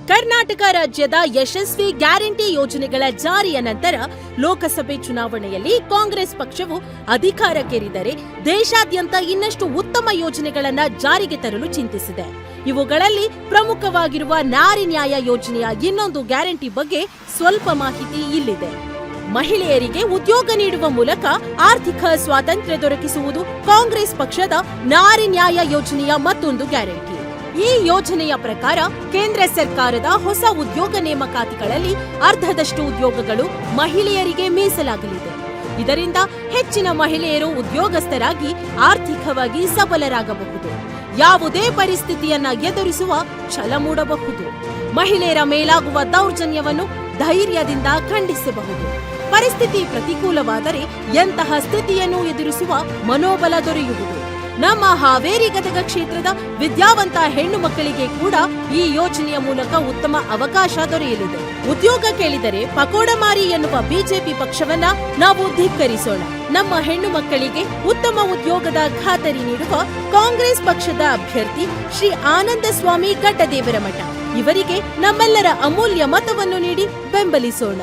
ಕರ್ನಾಟಕ ರಾಜ್ಯದ ಯಶಸ್ವಿ ಗ್ಯಾರಂಟಿ ಯೋಜನೆಗಳ ಜಾರಿಯ ನಂತರ ಲೋಕಸಭೆ ಚುನಾವಣೆಯಲ್ಲಿ ಕಾಂಗ್ರೆಸ್ ಪಕ್ಷವು ಅಧಿಕಾರಕ್ಕೇರಿದರೆ ದೇಶಾದ್ಯಂತ ಇನ್ನಷ್ಟು ಉತ್ತಮ ಯೋಜನೆಗಳನ್ನು ಜಾರಿಗೆ ತರಲು ಚಿಂತಿಸಿದೆ. ಇವುಗಳಲ್ಲಿ ಪ್ರಮುಖವಾಗಿರುವ ನಾರಿ ನ್ಯಾಯ ಯೋಜನೆಯ ಇನ್ನೊಂದು ಗ್ಯಾರಂಟಿ ಬಗ್ಗೆ ಸ್ವಲ್ಪ ಮಾಹಿತಿ ಇಲ್ಲಿದೆ. ಮಹಿಳೆಯರಿಗೆ ಉದ್ಯೋಗ ನೀಡುವ ಮೂಲಕ ಆರ್ಥಿಕ ಸ್ವಾತಂತ್ರ್ಯ ದೊರಕಿಸುವುದು ಕಾಂಗ್ರೆಸ್ ಪಕ್ಷದ ನಾರಿ ನ್ಯಾಯ ಯೋಜನೆಯ ಮತ್ತೊಂದು ಗ್ಯಾರಂಟಿ. ಈ ಯೋಜನೆಯ ಪ್ರಕಾರ ಕೇಂದ್ರ ಸರ್ಕಾರದ ಹೊಸ ಉದ್ಯೋಗ ನೇಮಕಾತಿಗಳಲ್ಲಿ ಅರ್ಧದಷ್ಟು ಉದ್ಯೋಗಗಳು ಮಹಿಳೆಯರಿಗೆ ಮೀಸಲಾಗಲಿದೆ. ಇದರಿಂದ ಹೆಚ್ಚಿನ ಮಹಿಳೆಯರು ಉದ್ಯೋಗಸ್ಥರಾಗಿ ಆರ್ಥಿಕವಾಗಿ ಸಬಲರಾಗಬಹುದು. ಯಾವುದೇ ಪರಿಸ್ಥಿತಿಯನ್ನ ಎದುರಿಸುವ ಛಲ ಮೂಡಬಹುದು. ಮಹಿಳೆಯರ ಮೇಲಾಗುವ ದೌರ್ಜನ್ಯವನ್ನು ಧೈರ್ಯದಿಂದ ಖಂಡಿಸಬಹುದು. ಪರಿಸ್ಥಿತಿ ಪ್ರತಿಕೂಲವಾದರೆ ಎಂತಹ ಸ್ಥಿತಿಯನ್ನು ಎದುರಿಸುವ ಮನೋಬಲ ದೊರೆಯುವುದು. ನಮ್ಮ ಹಾವೇರಿ ಗದಗ ಕ್ಷೇತ್ರದ ವಿದ್ಯಾವಂತ ಹೆಣ್ಣು ಮಕ್ಕಳಿಗೆ ಕೂಡ ಈ ಯೋಜನೆಯ ಮೂಲಕ ಉತ್ತಮ ಅವಕಾಶ ದೊರೆಯಲಿದೆ. ಉದ್ಯೋಗ ಕೇಳಿದರೆ ಪಕೋಡ ಮಾರಿ ಎನ್ನುವ ಬಿಜೆಪಿ ಪಕ್ಷವನ್ನ ನಾವು ಧಿಕ್ಕರಿಸೋಣ. ನಮ್ಮ ಹೆಣ್ಣು ಮಕ್ಕಳಿಗೆ ಉತ್ತಮ ಉದ್ಯೋಗದ ಖಾತರಿ ನೀಡುವ ಕಾಂಗ್ರೆಸ್ ಪಕ್ಷದ ಅಭ್ಯರ್ಥಿ ಶ್ರೀ ಆನಂದಸ್ವಾಮಿ ಗಡ್ಡದೇವರಮಠ ಇವರಿಗೆ ನಮ್ಮೆಲ್ಲರ ಅಮೂಲ್ಯ ಮತವನ್ನು ನೀಡಿ ಬೆಂಬಲಿಸೋಣ.